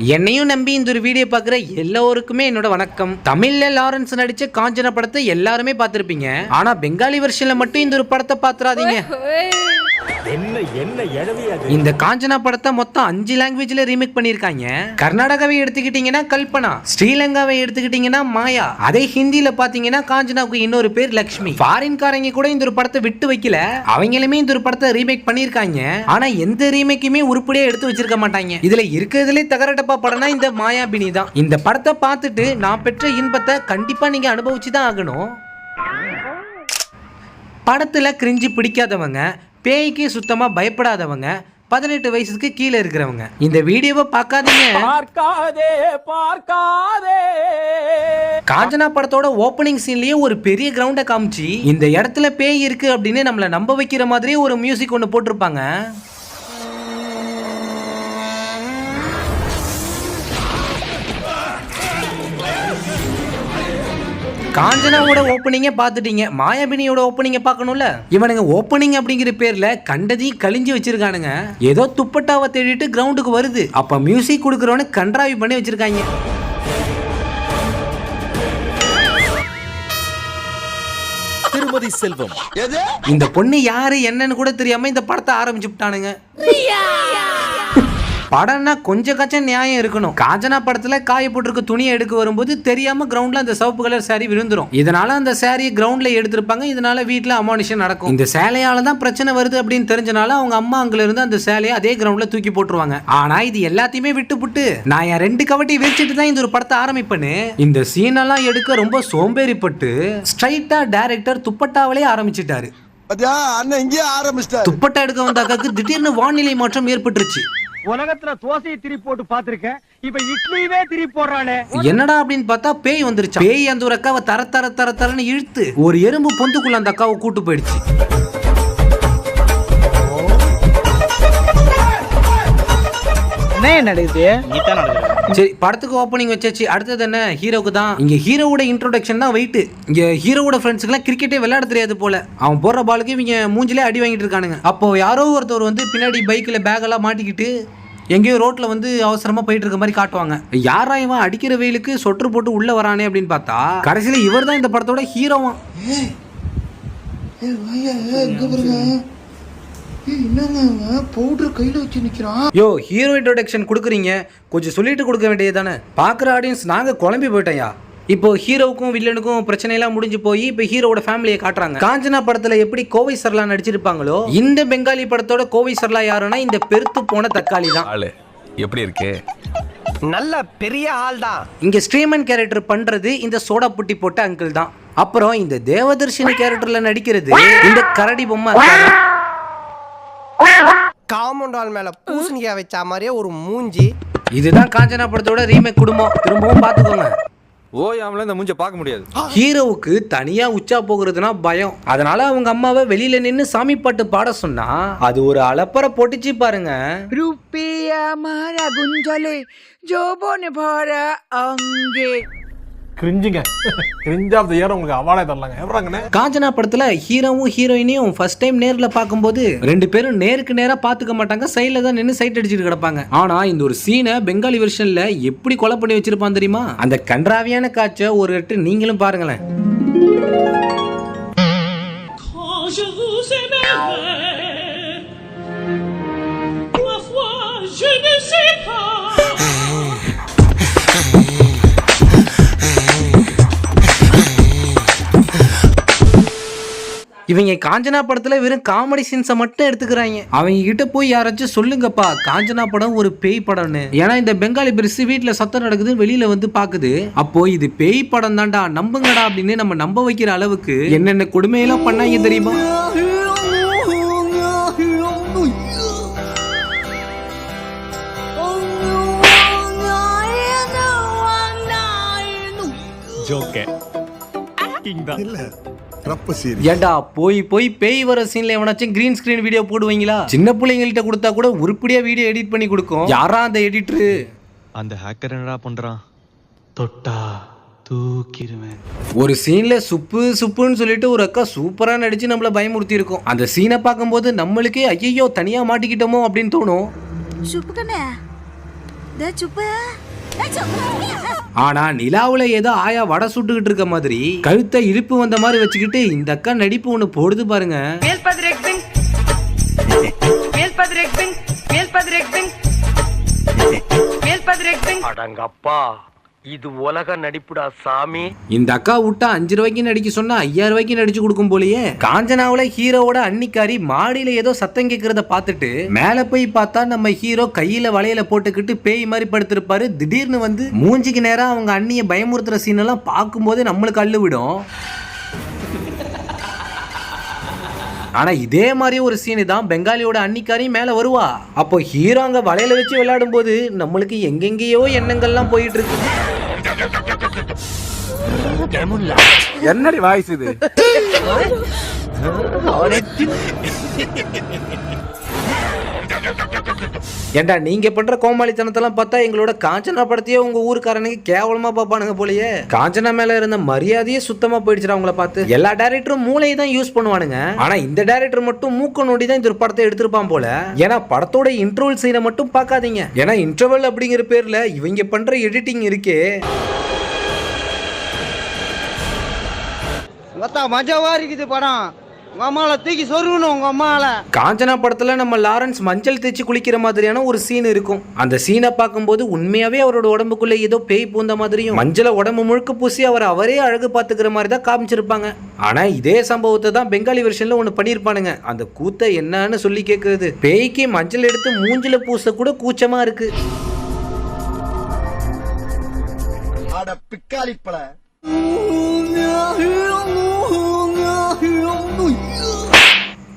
என்னையும் நம்பி இந்த ஒரு வீடியோ பார்க்குற எல்லோருக்குமே என்னோட வணக்கம். தமிழ்ல லாரன்ஸ் நடிச்ச காஞ்சனா படத்தை எல்லாருமே பார்த்திருப்பீங்க. ஆனா பெங்காலி வெர்ஷன்ல மட்டும் இந்த ஒரு படத்தை பார்த்துறாதீங்க. இந்த காஞ்சனா படத்தை மொத்தம் 5 லாங்குவேஜ்ல ரீமேக் பண்ணிருக்காங்க. கர்நாடகாவை எடுத்துக்கிட்டீங்கன்னா கல்பனா, ஸ்ரீலங்காவை எடுத்துக்கிட்டீங்கன்னா மாயா, அதே ஹிந்தியில பாத்தீங்கன்னா காஞ்சனாவுக்கு இன்னொரு பேர் லக்ஷ்மி. ஃபாரின்காரங்க கூட இந்த ஒரு படத்தை விட்டு வைக்கல, அவங்களுமே இந்த ஒரு படத்தை ரீமேக் பண்ணிருக்காங்க. ஆனா எந்த ரீமேக்குமே உருப்படியா எடுத்து வச்சிருக்க மாட்டாங்க. இதுல இருக்கிறதுலே தகரடப்பா படம்னா இந்த மாயாபினி தான். இந்த படத்தை பார்த்துட்டு நான் பெற்ற இன்பத்தை கண்டிப்பா நீங்க அனுபவிச்சுதான் ஆகணும். படத்துல கிரிஞ்சி பிடிக்காதவங்க, பேய்க்கு சுத்தமா பயப்படாதவங்க, 18 வயசுக்கு கீழே இருக்கிறவங்க இந்த வீடியோவை பார்க்காதீங்க. காஞ்சனா படத்தோட ஓப்பனிங் சீன்லயே ஒரு பெரிய கிரவுண்ட காமிச்சு இந்த இடத்துல பேய் இருக்கு அப்படின்னு நம்மள நம்ப வைக்கிற மாதிரி ஒரு மியூசிக் ஒன்று போட்டிருப்பாங்க. காஞ்சனாவோட ஓப்பனிங்க பார்த்துட்டீங்க, மாயாபினியோட ஓப்பனிங்க பார்க்கணும்ல. இவனுங்க ஓப்பனிங் அப்படிங்கிற பேர்ல கண்டதையும் கழிஞ்சு வச்சிருக்கானுங்க. ஏதோ துப்பட்டாவை தேடிட்டு கிரவுண்டுக்கு வருது, அப்ப மியூசிக் கொடுக்கறவனு கண்ட்ராவி பண்ணி வச்சிருக்காங்க. திருமதி செல்வம் இந்த பொண்ணு யாரு என்னன்னு கூட தெரியாம இந்த படத்தை ஆரம்பிச்சுட்டானுங்க. படம்னா கொஞ்சம் கச்சம் நியாயம் இருக்கணும். காஞ்சனா படத்துல காய போட்டிருக்க துணியை எடுக்க வரும்போது தெரியாம கிரவுண்ட்ல அந்த சிவப்பு கலர் சாரி விழுந்துரும். இதனால அந்த சாரியை கிரவுண்ட்ல எடுத்திருப்பாங்க. இதனால வீட்டுல அமானுஷம் நடக்கும். இந்த சேலையால தான் பிரச்சனை வருது அப்படின்னு தெரிஞ்சனால அவங்க அம்மா அங்க இருந்து அந்த சேலையை அதே கிரவுண்ட்ல தூக்கி போட்டுருவாங்க. ஆனா இது எல்லாத்தையுமே விட்டு நான் என் 2 கவட்டி விரிச்சிட்டு தான் இந்த ஒரு படத்தை ஆரம்பிப்பேன்னு இந்த சீன் எல்லாம் எடுக்க ரொம்ப சோம்பேறிப்பட்டு ஸ்ட்ரைட்டா டைரக்டர் துப்பட்டாவிலே ஆரம்பிச்சிட்டாரு. துப்பட்டா எடுக்க வந்த அக்காக்கு திடீர்னு வானிலை மாற்றம் ஏற்பட்டுருச்சு. உலகத்துல தோசையை திரி போட்டு பாத்திருக்கேன், இப்ப இட்லியவே திரி போடுறானே. என்னடா அப்படின்னு பார்த்தா பேய் வந்துருச்சு. பேய் அந்த ஒரு அக்காவை தரன்னு இழுத்து ஒரு எறும்பு பொந்துக்குள்ள அந்த அக்காவை கூட்டு போயிடுச்சு. சரி, படத்துக்கு ஓப்பனிங் வச்சாச்சு. அடுத்தது என்ன, ஹீரோக்கு தான். இங்க ஹீரோவோட இன்ட்ரோடக்ஷன் தான் வெயிட். இங்க ஹீரோவோட ஃப்ரெண்ட்ஸ்க்குலாம் கிரிக்கெட்டே விளையாட தெரியாது போல. அவன் போடுற பாலுக்கு இவங்க மூஞ்சிலே அடி வாங்கிட்டு இருக்கானுங்க. அப்போ யாரோ ஒருத்தர் வந்து பின்னாடி பைக்ல பேக் எல்லாம் மாட்டிக்கிட்டு எங்கேயோ ரோட்ல வந்து அவசரமா போயிட்டு இருக்க மாதிரி காட்டுவாங்க. யாரா இவன் அடிக்கிற வெயிலுக்கு சொட்டர் போட்டு உள்ள வரானே அப்படின்னு பார்த்தா கடைசியில இவர் தான் இந்த படத்தோட ஹீரோவா. யோ, ஹீரோ இன்ட்ரோடக்ஷன் கொடுக்குறீங்க, கொஞ்சம் சொல்லிட்டு கொடுக்க வேண்டியதானே. பார்க்குற ஆடியன்ஸ் நாங்க குழம்பி போயிட்டோம்யா. இப்போ ஹீரோவுக்கும் வில்லனுக்கும் பிரச்சனை எல்லாம் முடிஞ்சு போய் இப்போ ஹீரோவோட ஃபேமிலியை காட்டுறாங்க. காஞ்சனா படத்துல எப்படி கோவை சர்லா நடிச்சிருப்பாங்களோ இந்த பெங்காலி படத்தோட கோவை சர்லா யாருன்னா இந்த பெருத்து போன தக்காளி தான். எப்படி இருக்கு? நல்ல பெரிய ஆள் தான். இங்க ஸ்ட்ரீமன் கேரக்டர் பண்றது இந்த சோடா புட்டி போட்ட அங்கிள் தான். அப்புறம் இந்த தேவதர்ஷினி கேரக்டர்ல நடிக்கிறது இந்த கரடி பொம்மை. காம்பவுண்ட் வால் மேல பூசணிக்காய் வச்ச மாதிரியே ஒரு மூஞ்சி. இதுதான் காஞ்சனா படத்தோட ரீமேக் குடும்பம். திரும்பவும் பாத்துக்கோங்க. ஓயாமல இந்த மூஞ்ச பார்க்க முடியாது. ஹீரோவுக்கு தனியா உச்சா போகிறதுனா பயம். அதனால அவங்க அம்மாவை வெளியில நின்னு சாமி பாட்டு பாட சொன்னா அது ஒரு அலப்பற போட்டுச்சு பாருங்க. ரூபியா மாரா குஞ்சலே ஜோபோனே பாரா அங்கே கிரிஞ்சுங்க. கிரிஞ்ச் ஆஃப் தி இயர் உங்களுக்கு அவார்டே தரலாங்க. எவராங்கண்ணே? காஞ்சனா படத்துல ஹீரோவும் ஹீரோயினையும் ஃபர்ஸ்ட் டைம் நேர்ல பார்க்கும்போது 2 பேரும் நேருக்கு நேரா பாத்துக்க மாட்டாங்க, சைடுல தான் நின்று சைட் அடிச்சுட்டு கிடப்பாங்க. ஆனா இந்த ஒரு சீனை பெங்காலி வெர்ஷன்ல எப்படி கொலை பண்ணி வச்சிருப்பான் தெரியுமா? அந்த கன்றாவியான காட்சை ஒரு எட்டு நீங்களும் பாருங்களேன். இவங்க காஞ்சனா படத்துல வெறும் காமெடி சீன்ஸை மட்டும் எடுத்துக்கிறாங்க. அவங்க கிட்ட போய் யாராச்சும் சொல்லுங்கப்பா காஞ்சனா படம் ஒரு பேய் படம்னு. ஏன்னா இந்த பெங்காலி பெருசு வீட்டுல சத்தம் நடக்குது, வெளியில வந்து பாக்குது. அப்போ இது பேய் படம் தான்டா, நம்புங்கடா அப்படின்னு நம்ம நம்ப வைக்கிற அளவுக்கு என்னென்ன கொடுமையெல்லாம் பண்ணாங்க தெரியுமா? ஏண்டா போய் போய் பேய் வர சீன்ல எவனாச்சும் கிரீன் ஸ்கிரீன் வீடியோ போடுவீங்களா? சின்ன பிள்ளைங்கள்ட்ட கொடுத்தா கூட உருப்படியா வீடியோ எடிட் பண்ணி கொடுக்கும். யாரா அந்த எடிட்டரு? அந்த ஹேக்கர் என்னடா பண்றான்? தொட்டா தூக்கிடுவேன். ஒரு சீன்ல சுப்பு சுப்புன்னு சொல்லிட்டு ஒரு அக்கா சூப்பரா நடிச்சு நம்மள பயமுறுத்தி இருக்கும். அந்த சீனை பார்க்கும்போது நம்மளுக்கே ஐயோ தனியா மாட்டிக்கிட்டோமோ அப்படின்னு தோணும். ஆனா நிலாவுல ஏதோ ஆயா வடை சுட்டுக்கிட்டு இருக்க மாதிரி கழுத்தை இழுப்பு வந்த மாதிரி வச்சுக்கிட்டு இந்த அக்கா நடிப்பு ஒண்ணு போடுது பாருங்க. அடங்கப்பா, இது உலக நடிப்புடா சாமி. இந்த அக்கா விட்டா 5 ரூபாய்க்கு நடிக்க சொன்னா 5000 ரூபாய்க்கு நடிச்சு கொடுக்கும் போலயே. காஞ்சனாவுல ஹீரோவோட அன்னிக்காரி மாடியில ஏதோ சத்தம் கேட்கறத பார்த்துட்டு மேல போய் பார்த்தா நம்ம ஹீரோ கையில வளையல போட்டுக்கிட்டு பேய் மாதிரி படுத்திருப்பாரு. திடீர்னு வந்து மூஞ்சிக்கு நேரா அவங்க அண்ணிய பயமுறுத்துற சீன் எல்லாம் பார்க்கும்போது நம்மளுக்கு அள்ளு விடும். ஆனா இதே மாதிரி ஒரு சீனு தான் பெங்காலியோட அன்னிக்காரி மேல வருவா. அப்போ ஹீரோ அங்க வளையல வச்சு விளையாடும் போது நம்மளுக்கு எங்கெங்கேயோ எண்ணங்கள்லாம் போயிட்டு இருக்கு. என்னடி வாய்ஸ் இது? ஏண்டா நீங்க பண்ற கோமாளித்தனத்தெல்லாம் பார்த்தா எங்களோட காஞ்சனா படத்தையே உங்க ஊருக்காரனுக்கு கேவலமா பாப்பானுங்க போலயே. காஞ்சனா மேல இருந்த மரியாதையே சுத்தமா போயிடுச்சுடா உங்களை பார்த்து. எல்லா டைரக்டரும் மூளையை தான் யூஸ் பண்ணுவானுங்க. ஆனா இந்த டைரக்டர் மட்டும் மூக்க நோண்டி தான் இந்த ஒரு படத்தை எடுத்திருப்பான் போல. ஏன்னா படத்தோட இன்டர்வல் சீனை மட்டும் பார்க்காதீங்க. ஏன்னா இன்டர்வல் அப்படிங்கிற பேர்ல இவங்க பண்ற எடிட்டிங் இருக்கே. மஜாவா இருக்குது படம். உங்க அம்மால தூக்கி சொருகணும் உங்க அம்மால. காஞ்சனா படத்துல நம்ம லாரன்ஸ் மஞ்சள் தேய்ச்சி குளிக்கிற மாதிரியான ஒரு சீன் இருக்கும். அந்த சீனை பார்க்கும்போது உண்மையாவே அவரோட உடம்புக்குள்ள ஏதோ பேய் பூந்த மாதிரியும் மஞ்சளை உடம்பு முழுக்க பூசி அவரே அழகு பார்த்துக்கிற மாதிரி தான் காமிச்சிருப்பாங்க. ஆனா இதே சம்பவத்தை தான் பெங்காலி வெர்ஷன்ல ஒண்ணு பண்ணிருப்பானுங்க. அந்த கூத்த என்னன்னு சொல்லி கேட்கறது. பேய்க்கு மஞ்சள் எடுத்து மூஞ்சில பூச கூட கூச்சமா இருக்கு.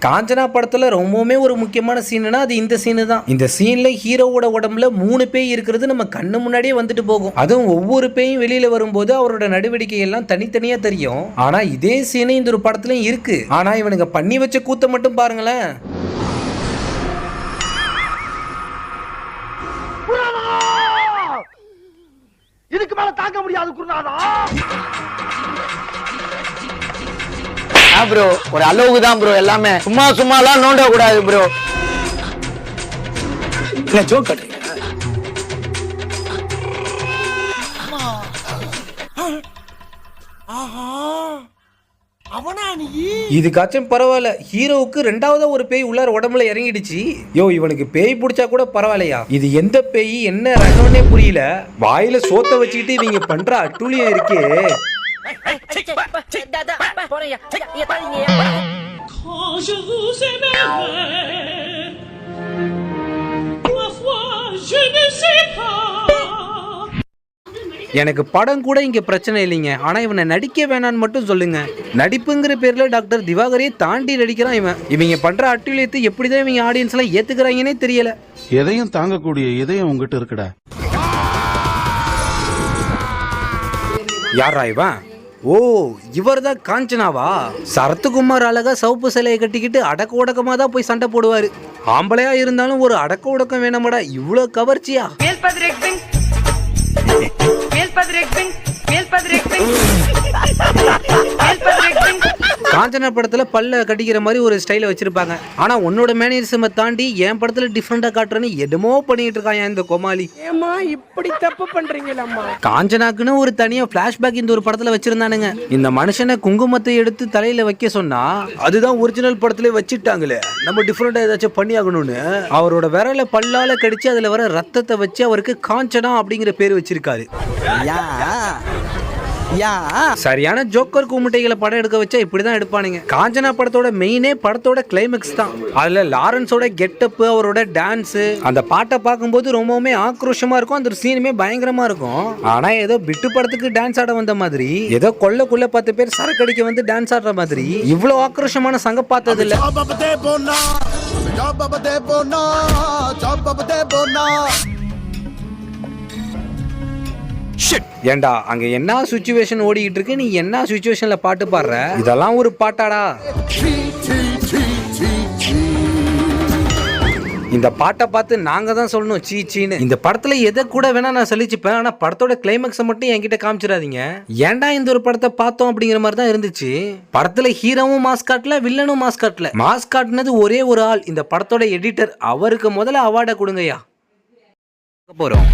காஞ்சனா படத்துல ரொம்பவுமே ஒரு முக்கியமான சீனுனா அது இந்த சீனு தான். இந்த சீன்ல ஹீரோவோட உடம்புல 3 பேய் இருக்கிறது நம்ம கண்ணு முன்னாடியே வந்துட்டு போகும். அதுவும் ஒவ்வொரு பேயும் வெளியில வரும்போது அவரோட நடவடிக்கை எல்லாம் தனித்தனியா தெரியும். ஆனா இதே சீனு இந்த ஒரு படத்துலயும் இருக்கு. ஆனா இவனுங்க பண்ணி வச்ச கூத்த மட்டும் பாருங்களேன். இதுக்கு மேல தாங்க முடியாது குருநாதா. ப்ரோ ஒரு அளவுக்கு தான் ப்ரோ, எல்லாமே சும்மாலாம் நோண்ட கூடாது ப்ரோ. ஜோக் இதுக்காச்சும் பரவாயில்ல. ஹீரோவுக்கு 2வது ஒரு பேய் உள்ளார உடம்புல இறங்கிடுச்சு. இவனுக்கு பேய் பிடிச்சா கூட பரவாயில்லையா. இது எந்த பேய் என்ன ரகம்னே புரியல. வாயில சோத்த வச்சுக்கிட்டு இவங்க பண்ற அட்டூழியம் இருக்கே. எனக்கு படம் கூட இங்க பிரச்சனை இல்லைங்க. ஆனா இவனை நடிக்க வேணான்னு மட்டும் சொல்லுங்க. நடிப்புங்கிற பேர்ல டாக்டர் திவாகரையே தாண்டி நடிக்கிறான் இவன். இவங்க பண்ற அட்டூழியத்தை எப்படிதான் இவங்க ஆடியன்ஸ் எல்லாம் ஏத்துக்கிறாங்கன்னே தெரியல. எதையும் தாங்கக்கூடிய இதயம் உங்ககிட்ட இருக்குடா. யாரா இவன்? ஓ, இவர்தான் காஞ்சனாவா? சரத்குமார் அழகா சவுப்பு சிலையை கட்டிக்கிட்டு அடக்க உடக்கமா தான் போய் சண்டை போடுவாரு. ஆம்பளையா இருந்தாலும் ஒரு அடக்க உடக்கம் வேணாமடா. இவ்வளவு கவர்ச்சியா? காஞ்சனா படத்துல பல்ல கட்டிக்கிற மாதிரி ஒரு ஸ்டைல வச்சிருப்பாங்க. ஆனா உன்னோட மேனேஜரை தாண்டி என் படத்துல டிஃபரெண்டா காட்டுறேன்னு என்னமோ பண்ணிட்டு இருக்கான் இந்த கோமாளி. ஏமா இப்படி தப்பு பண்றீங்களம்மா? காஞ்சனாக்குன்னு ஒரு தனியா பிளாஷ்பேக் இந்த ஒரு படத்துல வச்சிருந்தானுங்க. இந்த மனுஷனை குங்குமத்தை எடுத்து தலையில வைக்க சொன்னா அதுதான் ஒரிஜினல் படத்துல வச்சுட்டாங்களே. நம்ம டிஃபரெண்டா ஏதாச்சும் பண்ணி ஆகணும்னு அவரோட விரல பல்லால கடிச்சு அதுல வர ரத்தத்தை வச்சு அவருக்கு காஞ்சனா அப்படிங்கிற பேர் வச்சிருக்காரு. சரியான ஜோக்கர் கூமுட்டைகளை படம் எடுக்க வச்சா இப்படிதான் எடுப்பானுங்க. காஞ்சனா படத்தோட மெயினே படத்தோட கிளைமேக்ஸ் தான். அதுல லாரன்ஸோட கெட்டப், அவரோட டான்ஸ், அந்த பாட்டை பார்க்கும்போது ரொம்பவுமே ஆக்ரோஷமா இருக்கும். அந்த சீனுமே பயங்கரமா இருக்கும். ஆனா ஏதோ பிட்டு படத்துக்கு டான்ஸ் ஆட வந்த மாதிரி, ஏதோ கொள்ளக்குள்ள 10 பேர் சரக்கடிக்க வந்து டான்ஸ் ஆடுற மாதிரி இவ்வளவு ஆக்ரோஷமான சங்க பார்த்தது இல்ல. ஏண்டா அங்க என்ன சிச்சுவேஷன் ஓடிக்கிட்டு இருக்கு, நீ என்ன சிச்சுவேஷன்ல பாட்டு பாடுற? இதெல்லாம் ஒரு பாட்டாடா? இந்த பாட்டை பார்த்து நாங்க தான் சொல்லணும் சீச்சின்னு. இந்த படத்துல எதை கூட வேணா நான் சலிச்சுப்பேன். ஆனா படத்தோட கிளைமேக்ஸை மட்டும் என்கிட்ட காமிச்சிடாதீங்க. ஏன்டா இந்த ஒரு படத்தை பார்த்தோம் அப்படிங்கிற மாதிரி தான் இருந்துச்சு. படத்துல ஹீரோவும் மாஸ்காட்ல, வில்லனும் மாஸ்காட்ல. மாஸ்காட்னது ஒரே ஒரு ஆள், இந்த படத்தோட எடிட்டர். அவருக்கு முதல்ல அவார்டை கொடுங்கய்யா. போறோம்.